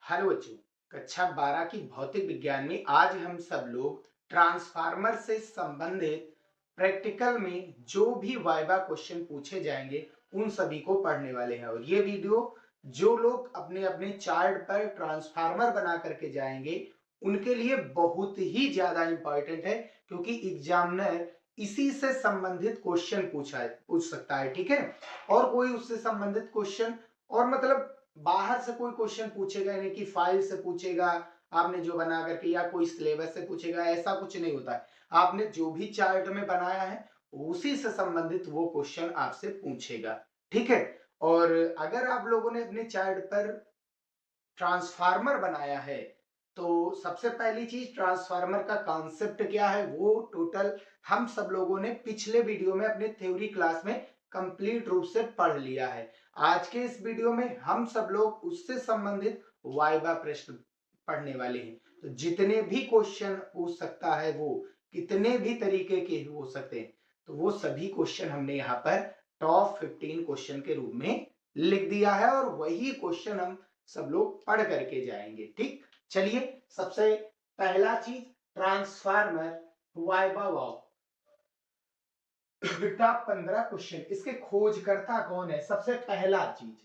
Hello बच्चों, कक्षा 12 की भौतिक विज्ञान में आज हम सब लोग ट्रांसफार्मर से संबंधित प्रैक्टिकल में जो भी वाइवा क्वेश्चन पूछे जाएंगे उन सभी को पढ़ने वाले हैं। और ये वीडियो जो लोग अपने अपने चार्ट पर ट्रांसफार्मर बना करके जाएंगे उनके लिए बहुत ही ज्यादा इंपॉर्टेंट है, क्योंकि एग्जामिनर इसी से संबंधित क्वेश्चन पूछ सकता है। ठीक है, और कोई उससे संबंधित क्वेश्चन और मतलब बाहर से कोई क्वेश्चन पूछेगा नहीं कि फाइल से पूछेगा आपने जो बना करके, या कोई सिलेबस से पूछेगा, ऐसा कुछ नहीं होता है। आपने जो भी चार्ट में बनाया है उसी से संबंधित वो क्वेश्चन आपसे पूछेगा। ठीक है, और अगर आप लोगों ने अपने चार्ट पर ट्रांसफार्मर बनाया है तो सबसे पहली चीज, ट्रांसफार्मर का कॉन्सेप्ट क्या है वो टोटल हम सब लोगों ने पिछले वीडियो में अपने थ्योरी क्लास में कंप्लीट रूप से पढ़ लिया है। आज के इस वीडियो में हम सब लोग उससे संबंधित वाइवा प्रश्न पढ़ने वाले हैं। तो जितने भी क्वेश्चन पूछ सकता है वो, कितने भी तरीके के हो सकते हैं, तो वो सभी क्वेश्चन हमने यहाँ पर टॉप 15 क्वेश्चन के रूप में लिख दिया है और वही क्वेश्चन हम सब लोग पढ़ करके जाएंगे। ठीक, चलिए सबसे पहला चीज, ट्रांसफार्मर वाइवा वाव। बेटा 15 क्वेश्चन, इसके खोजकर्ता कौन है? सबसे पहला चीज,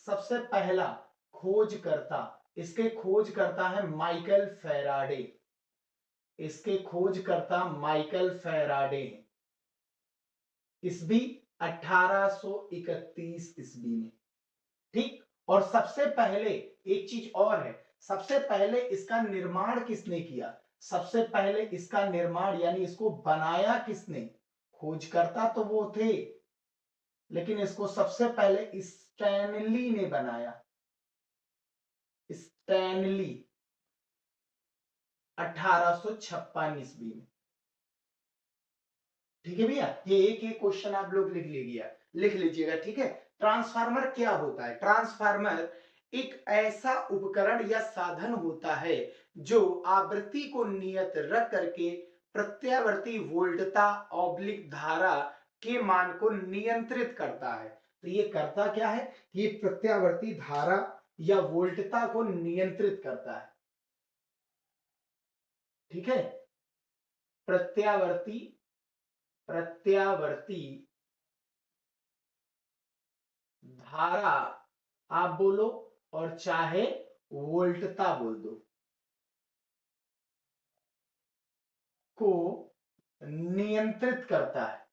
सबसे पहला खोजकर्ता, इसके खोजकर्ता है माइकल फेराडे। इसके खोजकर्ता माइकल फेराडे हैं। ईस्वी 1831 ईस्वी में। ठीक, और सबसे पहले एक चीज और है, सबसे पहले इसका निर्माण किसने किया? सबसे पहले इसका निर्माण यानी इसको बनाया किसने? खोजकर्ता तो वो थे, लेकिन इसको सबसे पहले स्टैनली ने बनाया। स्टैनली 1856 ईस्वी में। ठीक है भैया, ये एक एक क्वेश्चन आप लोग लिख लीजिएगा। ठीक है, ट्रांसफार्मर क्या होता है? ट्रांसफार्मर एक ऐसा उपकरण या साधन होता है जो आवृत्ति को नियत रख करके प्रत्यावर्ती वोल्टता ऑब्लिक धारा के मान को नियंत्रित करता है। तो ये करता क्या है? ये प्रत्यावर्ती धारा या वोल्टता को नियंत्रित करता है। ठीक है, प्रत्यावर्ती प्रत्यावर्ती धारा आप बोलो और चाहे वोल्टता बोल दो, को नियंत्रित करता है।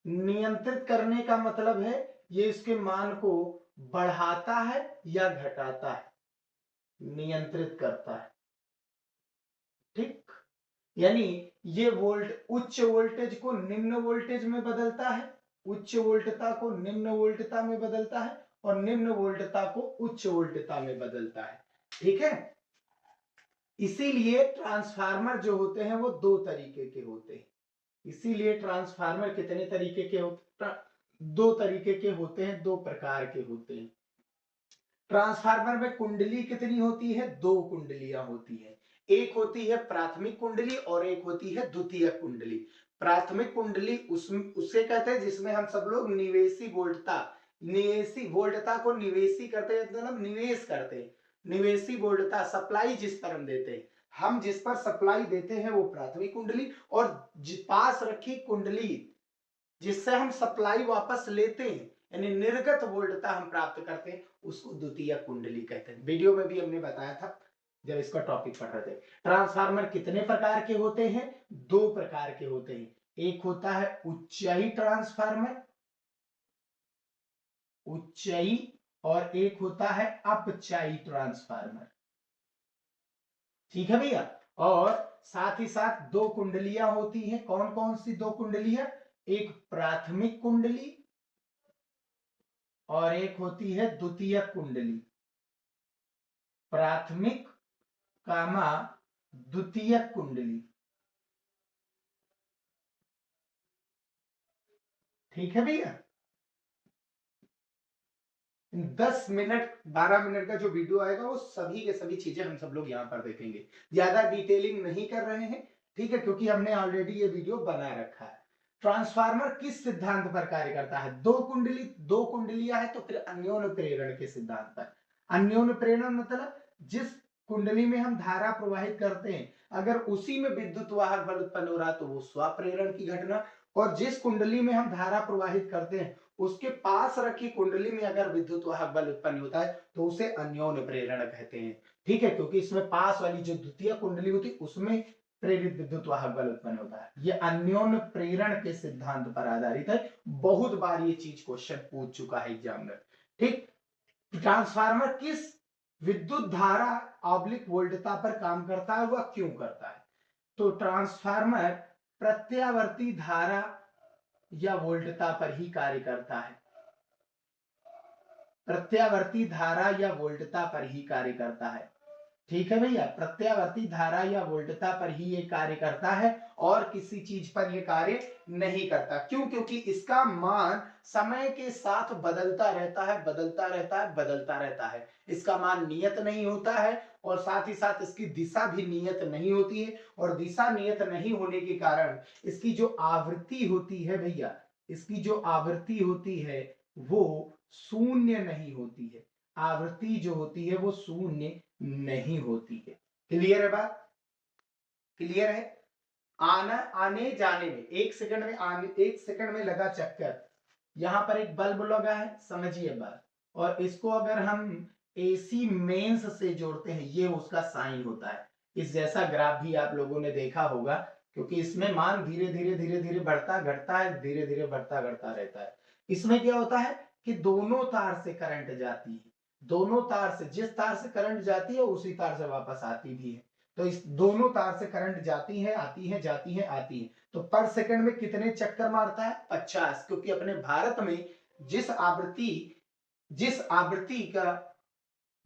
नियंत्रित करने का मतलब है ये इसके मान को बढ़ाता है या घटाता है, नियंत्रित करता है। ठीक, यानी ये उच्च वोल्टेज को निम्न वोल्टेज में बदलता है, उच्च वोल्टता को निम्न वोल्टता में बदलता है, और निम्न वोल्टता को उच्च वोल्टता में बदलता है। ठीक है, इसीलिए ट्रांसफार्मर जो होते हैं वो दो तरीके के होते हैं। इसीलिए ट्रांसफार्मर कितने तरीके के होते? दो तरीके के होते हैं, दो प्रकार के होते हैं। ट्रांसफार्मर में कुंडली कितनी होती है? दो कुंडलियां होती है। एक होती है प्राथमिक कुंडली और एक होती है द्वितीयक कुंडली। प्राथमिक कुंडली उससे कहते हैं जिसमें हम सब लोग निवेशी वोल्टता को निवेशी करते हैं, मतलब निवेश करते हैं। निवेशी वोल्टता सप्लाई जिस पर हम देते हैं, हम जिस पर सप्लाई देते हैं वो प्राथमिक कुंडली, और पास रखी कुंडली जिससे हम सप्लाई वापस लेते हैं यानी निर्गत वोल्टता हम प्राप्त करते हैं, उसको द्वितीयक कुंडली कहते हैं। वीडियो में भी हमने बताया था जब इसका टॉपिक पढ़ रहे थे। ट्रांसफार्मर कितने प्रकार के होते हैं? दो प्रकार के होते हैं। एक होता है उच्चाई ट्रांसफार्मर, उच्चाई, और एक होता है अपचाई ट्रांसफार्मर। ठीक है भैया, और साथ ही साथ दो कुंडलियां होती हैं। कौन कौन सी दो कुंडलियां? एक प्राथमिक कुंडली और एक होती है द्वितीयक कुंडली। प्राथमिक कामा द्वितीयक कुंडली। ठीक है भैया, 10 मिनट 12 मिनट का जो वीडियो आएगा वो सभी के सभी चीजें हम सब लोग यहाँ पर देखेंगे, ज्यादा डिटेलिंग नहीं कर रहे हैं। ठीक है, क्योंकि हमने ऑलरेडी ये वीडियो बना रखा है। ट्रांसफार्मर किस सिद्धांत पर कार्य करता है? दो कुंडलियां है तो फिर अन्योन्य प्रेरण के सिद्धांत पर। अन्योन्य प्रेरण मतलब जिस कुंडली में हम धारा प्रवाहित करते हैं अगर उसी में विद्युत वाहक बल उत्पन्न हो रहा है तो वो स्वप्रेरण की घटना, और जिस कुंडली में हम धारा प्रवाहित करते हैं उसके पास रखी कुंडली में अगर विद्युत वाहक बल उत्पन्न होता है तो उसे अन्योन्य प्रेरण कहते हैं। ठीक है, क्योंकि इसमें पास वाली जो द्वितीय कुंडली होती है उसमें प्रेरित विद्युत वाहक बल उत्पन्न होता है। ये अन्योन्य प्रेरण के सिद्धांत पर आधारित है। बहुत बार ये चीज क्वेश्चन पूछ चुका है एग्जाम में। ठीक, ट्रांसफार्मर किस विद्युत धारा ऑब्लिक वोल्टता पर काम करता है, वह क्यों करता है? तो ट्रांसफार्मर प्रत्यावर्ती धारा या वोल्टता पर ही कार्य करता है। प्रत्यावर्ती धारा या वोल्टता पर ही कार्य करता है। ठीक है भैया, प्रत्यावर्ती धारा या वोल्टता पर ही ये कार्य करता है और किसी चीज पर ये कार्य नहीं करता। क्यों? क्योंकि इसका मान समय के साथ बदलता रहता है, बदलता रहता है, बदलता रहता है। इसका मान नियत नहीं होता है और साथ ही साथ इसकी दिशा भी नियत नहीं होती है, और दिशा नियत नहीं होने के कारण इसकी जो आवृत्ति होती है भैया, इसकी जो आवृत्ति होती है वो शून्य नहीं होती है। आवृत्ति जो होती है वो शून्य नहीं होती है। क्लियर है बात? क्लियर है? आना आने जाने में 1 सेकंड में आने 1 सेकंड में लगा चक्कर, यहां पर एक बल्ब लगा है, समझिए बात, और इसको अगर हम एसी मेंस से जोड़ते हैं ये उसका साइन होता है। इस जैसा ग्राफ भी आप लोगों ने देखा होगा, क्योंकि इसमें मान धीरे धीरे धीरे धीरे बढ़ता घटता है, धीरे धीरे बढ़ता घटता रहता है। इसमें क्या होता है कि दोनों तार से करंट जाती है, दोनों तार से, जिस तार से करंट जाती है उसी तार से वापस आती भी है। तो इस दोनों तार से करंट जाती है, आती है, जाती है, आती है। तो पर सेकंड में कितने चक्कर मारता है? 50, क्योंकि अपने भारत में जिस आवृत्ति का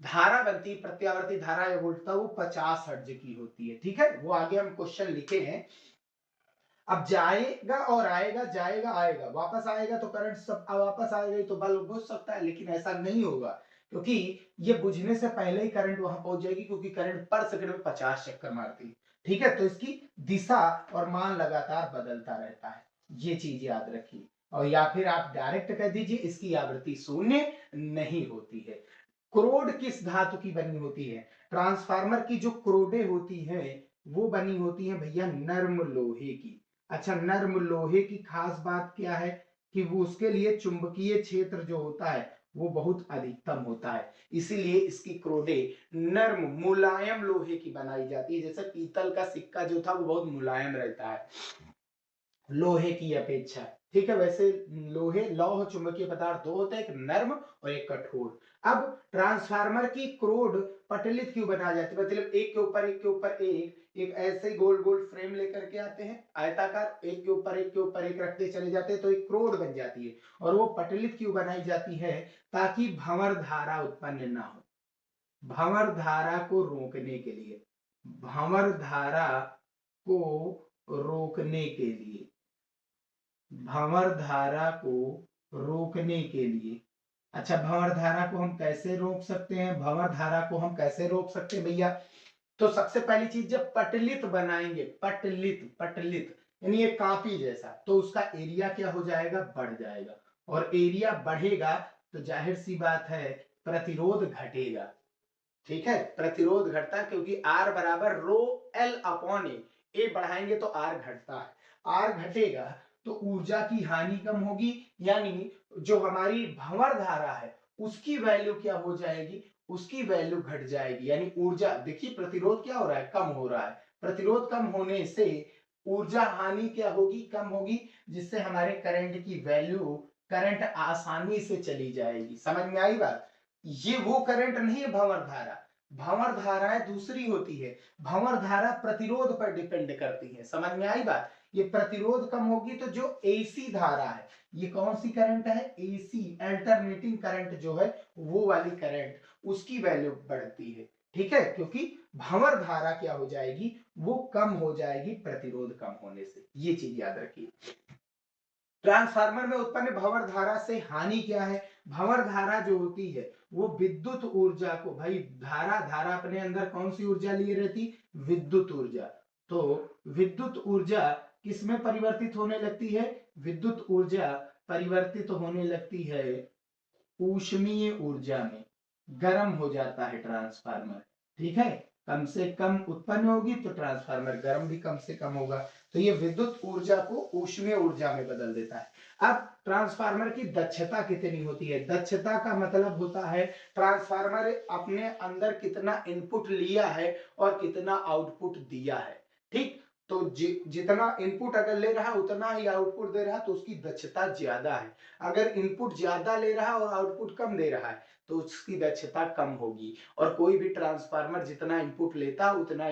धारा बनती, प्रत्यावर्ती धारा या वोल्टता, वो 50 हर्ट्ज की होती है। ठीक है, वो आगे हम क्वेश्चन लिखे हैं। अब जाएगा और आएगा, जाएगा आएगा, वापस आएगा तो करंट सब वापस आएगा तो बल्ब बुझ सकता है, लेकिन ऐसा नहीं होगा, क्योंकि ये बुझने से पहले ही करंट वहां पहुंच जाएगी, क्योंकि करंट पर सेकंड में 50 चक्कर मारती है। ठीक है, तो इसकी दिशा और मान लगातार बदलता रहता है, ये चीज याद रखिए। और या फिर आप डायरेक्ट कह दीजिए इसकी आवृत्ति शून्य नहीं होती है। क्रोड किस धातु की बनी होती है? ट्रांसफार्मर की जो क्रोडे होती है वो बनी होती है भैया नर्म लोहे की। अच्छा, नर्म लोहे की खास बात क्या है कि वो उसके लिए चुंबकीय क्षेत्र जो होता है वो बहुत अधिकतम होता है, इसीलिए इसकी क्रोडे नर्म मुलायम लोहे की बनाई जाती है। जैसे पीतल का सिक्का जो था वो बहुत मुलायम रहता है लोहे की अपेक्षा। ठीक है, वैसे लोहे लौह चुंबकीय पदार्थ दो होते हैं, एक नर्म और एक कठोर। अब ट्रांसफार्मर की क्रोड पटलित क्यों बनाई जाती है? मतलब एक के ऊपर एक के ऊपर एक ऐसे गोल गोल फ्रेम लेकर के आते हैं आयताकार, एक के ऊपर एक के ऊपर एक रखते चले जाते हैं तो एक क्रोड बन जाती है। और वो पटलित क्यों बनाई जाती है? ताकि भंवर धारा उत्पन्न ना हो, भंवर धारा को रोकने के लिए, भंवर धारा को रोकने के लिए, भंवर धारा को रोकने के लिए। अच्छा, भंवर धारा को हम कैसे रोक सकते हैं? भंवर धारा को हम कैसे रोक सकते हैं भैया? तो सबसे पहली चीज, जब पटलित बनाएंगे, पटलित पटलित यानी ये कापी जैसा, तो उसका एरिया क्या हो जाएगा? बढ़ जाएगा, और एरिया बढ़ेगा तो जाहिर सी बात है प्रतिरोध घटेगा। ठीक है, प्रतिरोध घटता है, क्योंकि आर बराबर रो एल अपॉन ए बढ़ाएंगे तो आर घटता है, आर घटेगा तो ऊर्जा की हानि कम होगी, यानी जो हमारी भंवर धारा है उसकी वैल्यू क्या हो जाएगी? उसकी वैल्यू घट जाएगी, यानी ऊर्जा, देखिए प्रतिरोध क्या हो रहा है? कम हो रहा है। प्रतिरोध कम होने से ऊर्जा हानि क्या होगी? कम होगी, जिससे हमारे करंट की वैल्यू, करंट आसानी से चली जाएगी। समझ में आई बात? ये वो करंट नहीं है भंवर धारा, भंवर धाराएं दूसरी होती है। भंवर धारा प्रतिरोध पर डिपेंड करती है। समझ में आई बात? ये प्रतिरोध कम होगी तो जो एसी धारा है, ये कौन सी करंट है? एसी अल्टरनेटिंग करंट जो है वो वाली करंट, उसकी वैल्यू बढ़ती है। ठीक है, क्योंकि भंवर धारा क्या हो जाएगी? वो कम हो जाएगी प्रतिरोध कम होने से। ये चीज याद रखिए। ट्रांसफार्मर में उत्पन्न भंवर धारा से हानि क्या है? भंवर धारा जो होती है वो विद्युत ऊर्जा को, भाई धारा धारा अपने अंदर कौन सी ऊर्जा लिए रहती? विद्युत ऊर्जा। तो विद्युत ऊर्जा किसमें परिवर्तित होने लगती है? विद्युत ऊर्जा परिवर्तित होने लगती है ऊष्मीय ऊर्जा में। गर्म हो जाता है ट्रांसफार्मर, ठीक है, कम से कम उत्पन्न होगी तो ट्रांसफार्मर गर्म भी कम से कम होगा, तो ये विद्युत ऊर्जा को ऊष्मीय ऊर्जा में बदल देता है। अब ट्रांसफार्मर की दक्षता कितनी होती है? दक्षता का मतलब होता है ट्रांसफार्मर अपने अंदर कितना इनपुट लिया है और कितना आउटपुट दिया है, ठीक। तो जितना इनपुट अगर ले रहा है उतना ही आउटपुट दे रहा है तो उसकी दक्षता ज्यादा है। अगर इनपुट ज्यादा ले रहा है और आउटपुट कम दे रहा है तो उसकी दक्षता कम होगी। और कोई भी ट्रांसफार्मर जितना इनपुट लेता है उतना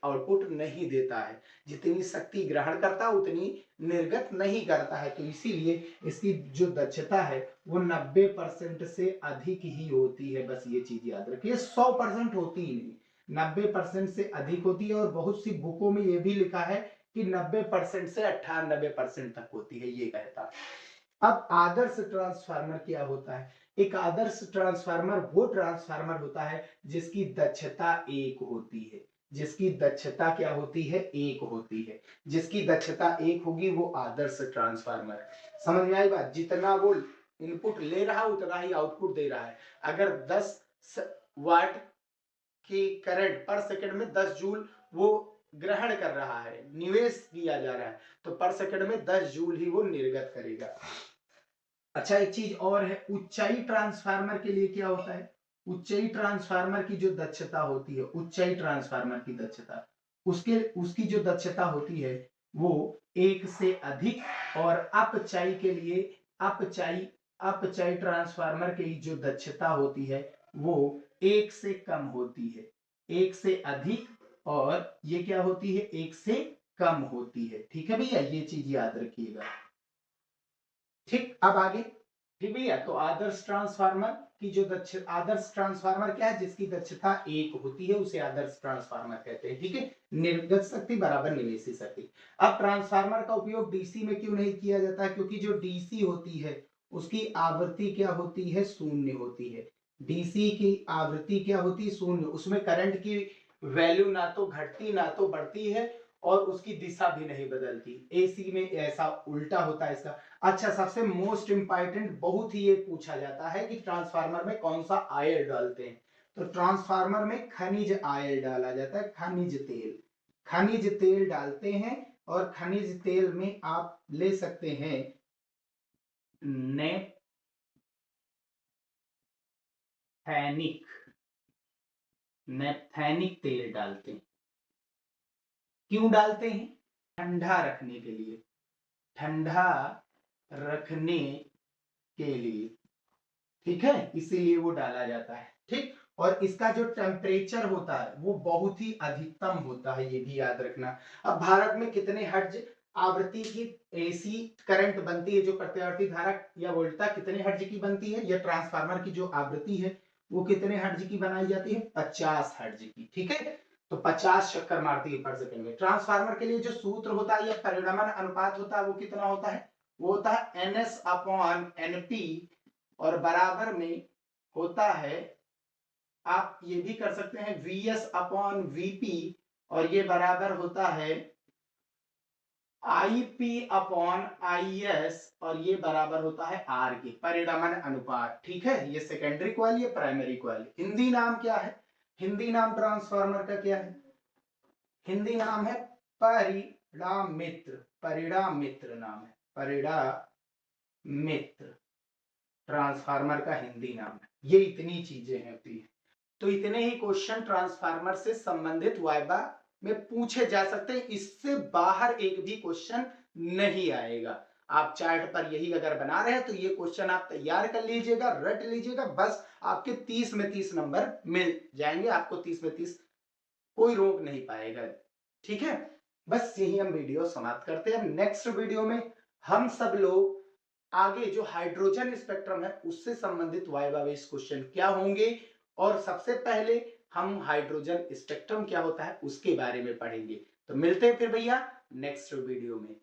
आउटपुट नहीं देता है, जितनी शक्ति ग्रहण करता है उतनी निर्गत नहीं करता है। तो इसीलिए इसकी जो दक्षता है वो 90% से अधिक ही होती है। बस ये चीज याद रखिए, 100% होती ही नहीं, 90% से अधिक होती है। और बहुत सी बुकों में ये भी लिखा है कि 90% से 98% तक होती है, ये कहता है। अब आदर्श ट्रांसफार्मर क्या होता है? एक आदर्श ट्रांसफार्मर वो ट्रांसफार्मर होता है जिसकी दक्षता 1 होती है। जिसकी दक्षता क्या होती है? 1 होती है। जिसकी दक्षता 1 होगी वो आदर्श ट्रांसफार्मर। समझ में आई बात? जितना वो इनपुट ले रहा है उतना ही आउटपुट दे रहा है। अगर 10 वाट की करंट पर सेकंड में 10 जूल वो ग्रहण कर रहा है, निवेश किया जा रहा है, तो पर सेकंड में 10 जूल ही वो निर्गत करेगा। अच्छा, एक चीज और है, ऊंचाई ट्रांसफार्मर के लिए क्या होता है? ऊंचाई ट्रांसफार्मर की जो दक्षता होती है, ऊंचाई ट्रांसफार्मर की दक्षता, उसकी जो दक्षता होती है वो 1 से अधिक। और अपचाई के लिए अपचाई ट्रांसफार्मर की जो दक्षता होती है वो 1 से कम होती है। 1 से अधिक और ये क्या होती है? 1 से कम होती है। ठीक है भैया, ये चीज याद रखिएगा। ठीक, अब आगे। ठीक भैया, तो आदर्श ट्रांसफार्मर की जो आदर्श ट्रांसफार्मर क्या है? जिसकी दक्षता 1 होती है उसे आदर्श ट्रांसफार्मर कहते हैं, ठीक है। निर्गत शक्ति बराबर निवेशी शक्ति। अब ट्रांसफार्मर का उपयोग डीसी में क्यों नहीं किया जाता है? क्योंकि जो डीसी होती है उसकी आवृत्ति क्या होती है? शून्य होती है। डीसी की आवृत्ति क्या होती है? शून्य। उसमें करंट की वैल्यू ना तो घटती ना तो बढ़ती है और उसकी दिशा भी नहीं बदलती। एसी में ऐसा उल्टा होता है इसका। अच्छा, सबसे मोस्ट इंपॉर्टेंट बहुत ही ये पूछा जाता है कि ट्रांसफार्मर में कौन सा आयल डालते हैं? तो ट्रांसफार्मर में खनिज आयल डाला जाता है, खनिज तेल डालते हैं। और खनिज तेल में आप ले सकते हैं नेपथेनिक तेल डालते हैं। क्यों डालते हैं? ठंडा रखने के लिए, ठंडा रखने के लिए, ठीक है, इसीलिए वो डाला जाता है, ठीक। और इसका जो टेम्परेचर होता है वो बहुत ही अधिकतम होता है, ये भी याद रखना। अब भारत में कितने हर्ट्ज आवृत्ति की एसी करंट बनती है? जो प्रत्यावर्ती धारा या वोल्टा कितने हर्ट्ज की बनती है? या ट्रांसफार्मर की जो आवृत्ति है वो कितने हर्ट्ज की बनाई जाती है? 50 हर्ट्ज की, ठीक है। तो 50 चक्कर मारती है पर सेकंड में। ट्रांसफार्मर के लिए जो सूत्र होता है या परिणमन अनुपात होता है वो कितना होता है? वो होता है NS अपॉन NP और बराबर में होता है, आप ये भी कर सकते हैं, VS अपॉन VP और ये बराबर होता है IP अपॉन IS और ये बराबर होता है R के, परिणमन अनुपात, ठीक है। ये सेकेंडरी कॉइल, ये प्राइमरी कॉइल। हिंदी नाम क्या है? हिंदी नाम ट्रांसफार्मर का क्या है? हिंदी नाम है परिणामित्र। परिणामित्र नाम है, परिणामित्र ट्रांसफार्मर का हिंदी नाम है। ये इतनी चीजें होती है। तो इतने ही क्वेश्चन ट्रांसफार्मर से संबंधित वाइवा में पूछे जा सकते हैं, इससे बाहर एक भी क्वेश्चन नहीं आएगा। आप चार्ट पर यही अगर बना रहे हैं तो ये क्वेश्चन आप तैयार कर लीजिएगा, रट लीजिएगा, बस आपके 30 में 30 नंबर मिल जाएंगे। आपको 30 में 30 कोई रोक नहीं पाएगा, ठीक है। बस यही हम वीडियो समाप्त करते हैं। नेक्स्ट वीडियो में हम सब लोग आगे जो हाइड्रोजन स्पेक्ट्रम है उससे संबंधित वाइवा बेस्ड क्वेश्चन क्या होंगे, और सबसे पहले हम हाइड्रोजन स्पेक्ट्रम क्या होता है उसके बारे में पढ़ेंगे। तो मिलते हैं फिर भैया नेक्स्ट वीडियो में।